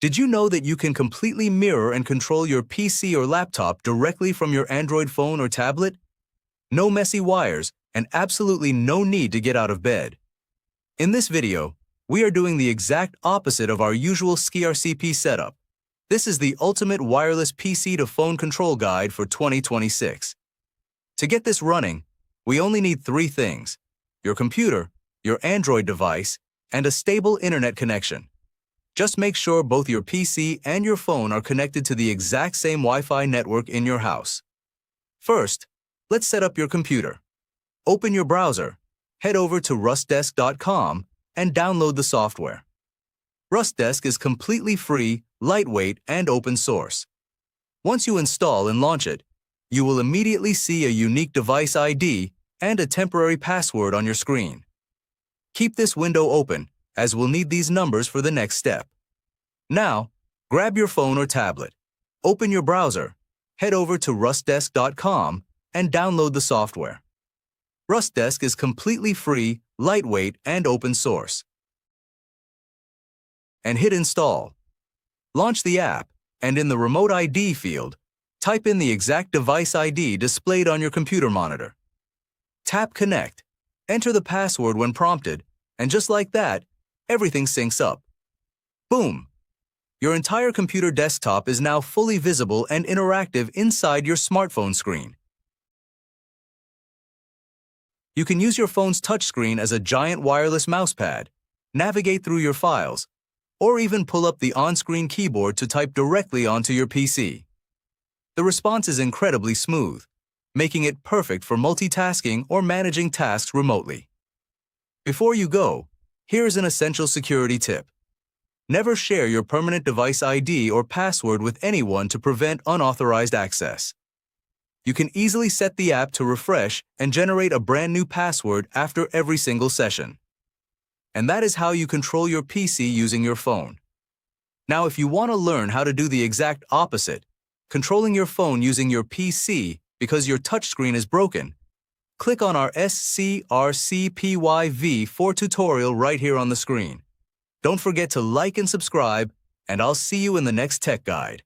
Did you know that you can completely mirror and control your PC or laptop directly from your Android phone or tablet? No messy wires, and absolutely no need to get out of bed. In this video, we are doing the exact opposite of our usual SkiRCP setup. This is the ultimate wireless PC to phone control guide for 2026. To get this running, we only need three things: your computer, your Android device, and a stable internet connection. Just make sure both your PC and your phone are connected to the exact same Wi-Fi network in your house. First, let's set up your computer. Open your browser, head over to RustDesk.com, and download the software. RustDesk is completely free, lightweight, and open source. Once you install and launch it, you will immediately see a unique device ID and a temporary password on your screen. Keep this window open, as we'll need these numbers for the next step. Now, grab your phone or tablet, open your browser, head over to RustDesk.com, and download the software. RustDesk is completely free, lightweight, and open source. And hit install. Launch the app, and in the Remote ID field, type in the exact device ID displayed on your computer monitor. Tap Connect, enter the password when prompted, and just like that, everything syncs up. Boom! Your entire computer desktop is now fully visible and interactive inside your smartphone screen. You can use your phone's touchscreen as a giant wireless mousepad, navigate through your files, or even pull up the on-screen keyboard to type directly onto your PC. The response is incredibly smooth, making it perfect for multitasking or managing tasks remotely. Before you go, here's an essential security tip. Never share your permanent device ID or password with anyone to prevent unauthorized access. You can easily set the app to refresh and generate a brand new password after every single session. And that is how you control your PC using your phone. Now, if you want to learn how to do the exact opposite, controlling your phone using your PC because your touchscreen is broken, click on our SkiRCPYV4 tutorial right here on the screen. Don't forget to like and subscribe, and I'll see you in the next tech guide.